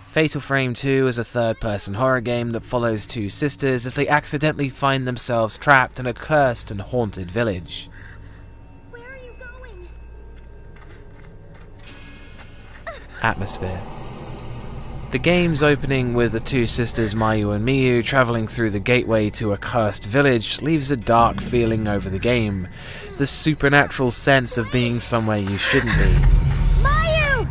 Fatal Frame 2 is a third-person horror game that follows two sisters as they accidentally find themselves trapped in a cursed and haunted village. Where are you going? Atmosphere. The game's opening with the two sisters Mayu and Mio travelling through the gateway to a cursed village leaves a dark feeling over the game, the supernatural sense of being somewhere you shouldn't be. Mayu!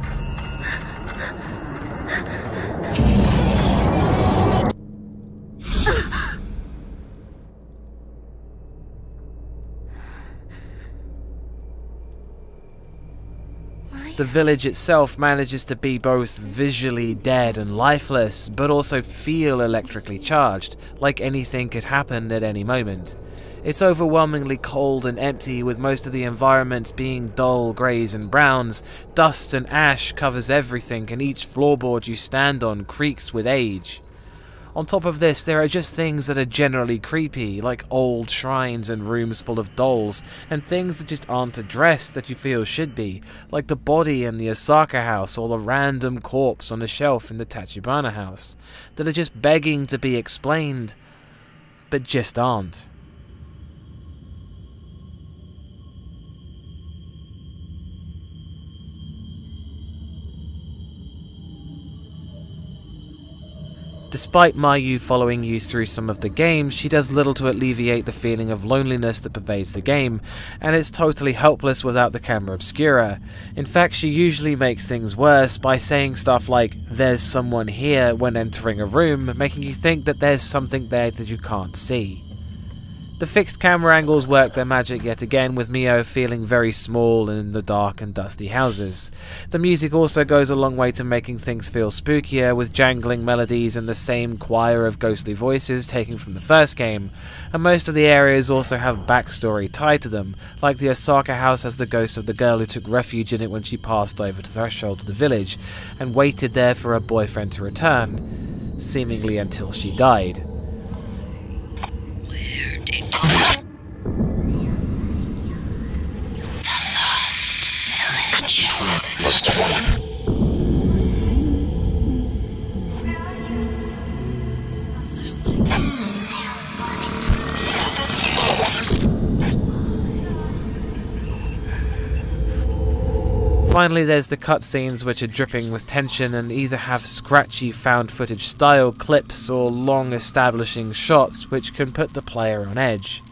The village itself manages to be both visually dead and lifeless, but also feel electrically charged, like anything could happen at any moment. It's overwhelmingly cold and empty, with most of the environment being dull greys and browns. Dust and ash covers everything, and each floorboard you stand on creaks with age. On top of this, there are just things that are generally creepy, like old shrines and rooms full of dolls, and things that just aren't addressed that you feel should be, like the body in the Osaka house or the random corpse on a shelf in the Tachibana house, that are just begging to be explained, but just aren't. Despite Mayu following you through some of the game, she does little to alleviate the feeling of loneliness that pervades the game, and it's totally helpless without the camera obscura. In fact, she usually makes things worse by saying stuff like, "there's someone here," when entering a room, making you think that there's something there that you can't see. The fixed camera angles work their magic yet again, with Mio feeling very small in the dark and dusty houses. The music also goes a long way to making things feel spookier, with jangling melodies and the same choir of ghostly voices taken from the first game, and most of the areas also have backstory tied to them, like the Osaka house has the ghost of the girl who took refuge in it when she passed over the threshold of the village, and waited there for her boyfriend to return, seemingly until she died. Finally, there's the cutscenes, which are dripping with tension and either have scratchy found footage style clips or long establishing shots which can put the player on edge.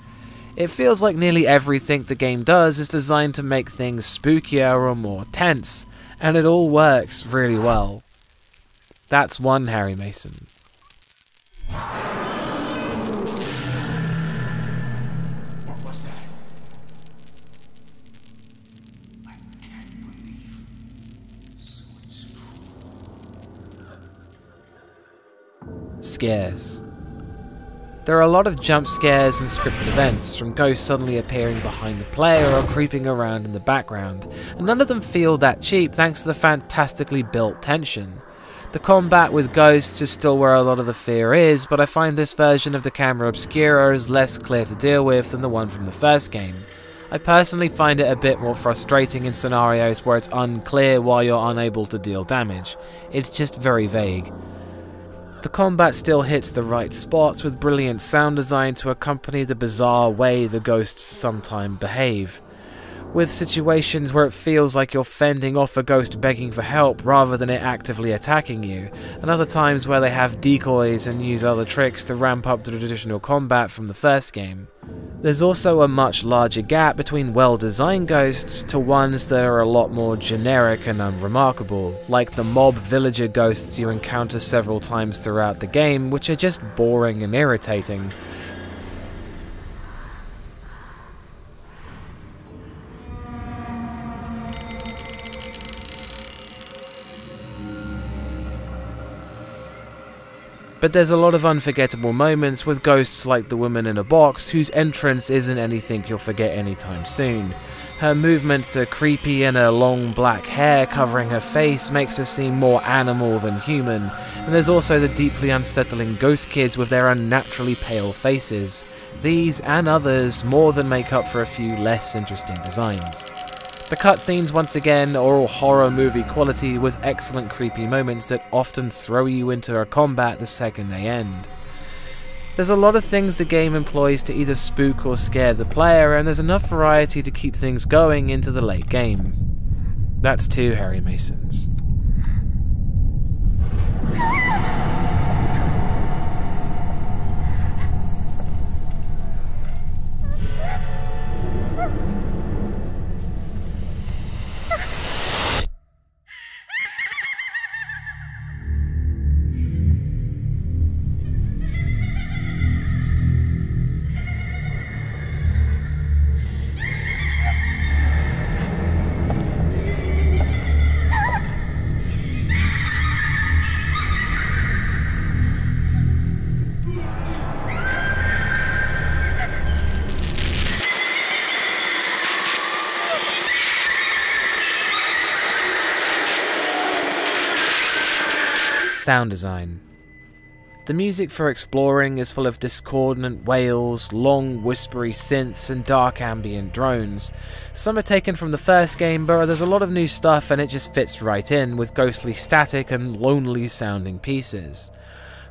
It feels like nearly everything the game does is designed to make things spookier or more tense, and it all works really well. That's one Harry Mason. What was that? I can't believe. So it's true. Scares. There are a lot of jump scares and scripted events, from ghosts suddenly appearing behind the player or creeping around in the background, and none of them feel that cheap thanks to the fantastically built tension. The combat with ghosts is still where a lot of the fear is, but I find this version of the camera obscura is less clear to deal with than the one from the first game. I personally find it a bit more frustrating in scenarios where it's unclear why you're unable to deal damage. It's just very vague. The combat still hits the right spots, with brilliant sound design to accompany the bizarre way the ghosts sometimes behave. With situations where it feels like you're fending off a ghost begging for help rather than it actively attacking you, and other times where they have decoys and use other tricks to ramp up the traditional combat from the first game. There's also a much larger gap between well-designed ghosts to ones that are a lot more generic and unremarkable, like the mob villager ghosts you encounter several times throughout the game, which are just boring and irritating. But there's a lot of unforgettable moments with ghosts like the woman in a box, whose entrance isn't anything you'll forget anytime soon. Her movements are creepy, and her long black hair covering her face makes her seem more animal than human, and there's also the deeply unsettling ghost kids with their unnaturally pale faces. These and others more than make up for a few less interesting designs. The cutscenes once again are all horror movie quality with excellent creepy moments that often throw you into a combat the second they end. There's a lot of things the game employs to either spook or scare the player, and there's enough variety to keep things going into the late game. That's 2 Harry Masons. Sound design. The music for exploring is full of discordant wails, long whispery synths, and dark ambient drones. Some are taken from the first game, but there's a lot of new stuff and it just fits right in, with ghostly static and lonely sounding pieces.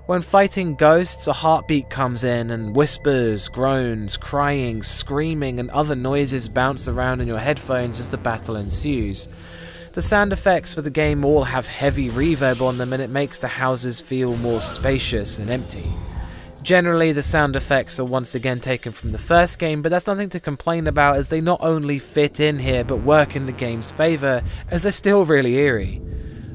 When fighting ghosts, a heartbeat comes in and whispers, groans, crying, screaming, and other noises bounce around in your headphones as the battle ensues. The sound effects for the game all have heavy reverb on them, and it makes the houses feel more spacious and empty. Generally, the sound effects are once again taken from the first game, but that's nothing to complain about, as they not only fit in here but work in the game's favour, as they're still really eerie.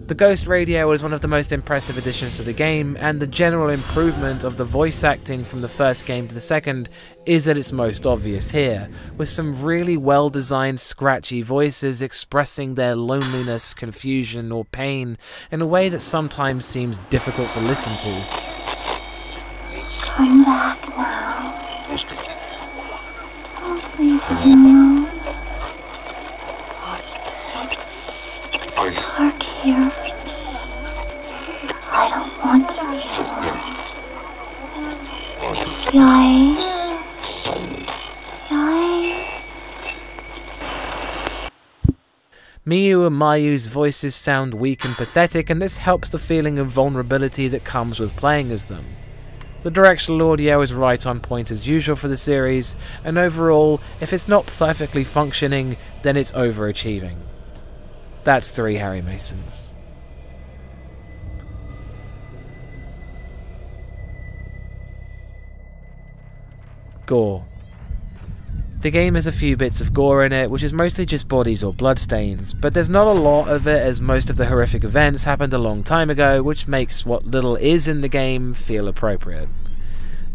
The Ghost Radio is one of the most impressive additions to the game, and the general improvement of the voice acting from the first game to the second is at its most obvious here, with some really well designed scratchy voices expressing their loneliness, confusion or pain in a way that sometimes seems difficult to listen to. Come back now. Don't leave me alone. It's dark here. I don't want to be alone. Miyu and Mayu's voices sound weak and pathetic, and this helps the feeling of vulnerability that comes with playing as them. The directional audio is right on point as usual for the series, and overall, if it's not perfectly functioning, then it's overachieving. That's 3 Harry Masons. Gore. The game has a few bits of gore in it, which is mostly just bodies or bloodstains, but there's not a lot of it, as most of the horrific events happened a long time ago, which makes what little is in the game feel appropriate.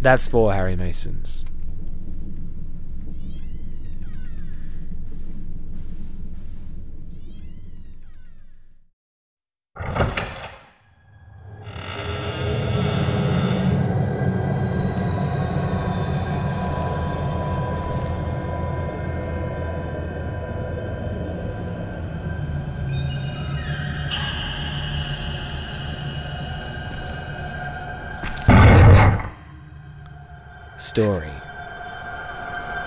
That's 4 Harry Masons. Story.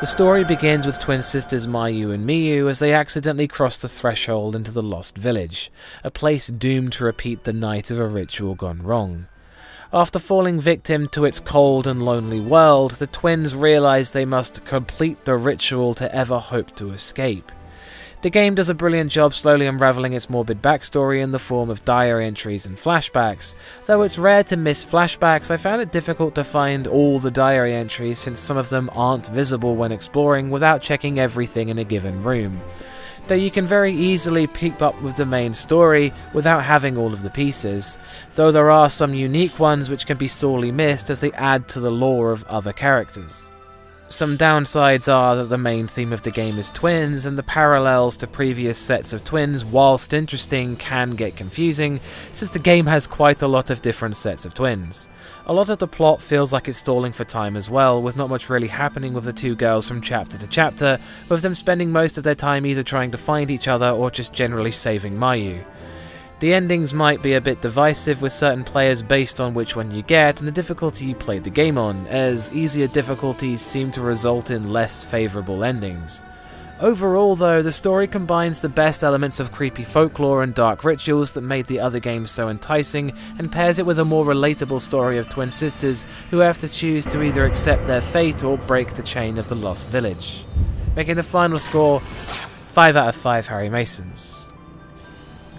The story begins with twin sisters Mayu and Mio as they accidentally cross the threshold into the Lost Village, a place doomed to repeat the night of a ritual gone wrong. After falling victim to its cold and lonely world, the twins realize they must complete the ritual to ever hope to escape. The game does a brilliant job slowly unraveling its morbid backstory in the form of diary entries and flashbacks. Though it's rare to miss flashbacks, I found it difficult to find all the diary entries since some of them aren't visible when exploring without checking everything in a given room. Though you can very easily keep up with the main story without having all of the pieces, though there are some unique ones which can be sorely missed as they add to the lore of other characters. Some downsides are that the main theme of the game is twins, and the parallels to previous sets of twins, whilst interesting, can get confusing, since the game has quite a lot of different sets of twins. A lot of the plot feels like it's stalling for time as well, with not much really happening with the two girls from chapter to chapter, with them spending most of their time either trying to find each other or just generally saving Mayu. The endings might be a bit divisive with certain players based on which one you get and the difficulty you played the game on, as easier difficulties seem to result in less favourable endings. Overall though, the story combines the best elements of creepy folklore and dark rituals that made the other games so enticing, and pairs it with a more relatable story of twin sisters who have to choose to either accept their fate or break the chain of the lost village. Making the final score 5 out of 5 Harry Masons.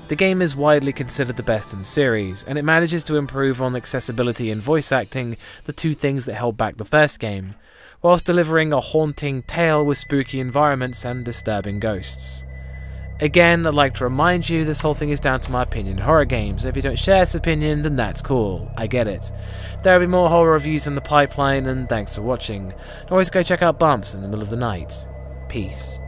The game is widely considered the best in the series, and it manages to improve on accessibility and voice acting, the two things that held back the first game, whilst delivering a haunting tale with spooky environments and disturbing ghosts. Again, I'd like to remind you this whole thing is down to my opinion in horror games. If you don't share this opinion, then that's cool, I get it. There will be more horror reviews in the pipeline, and thanks for watching. And always go check out Bumps in the Middle of the Night. Peace.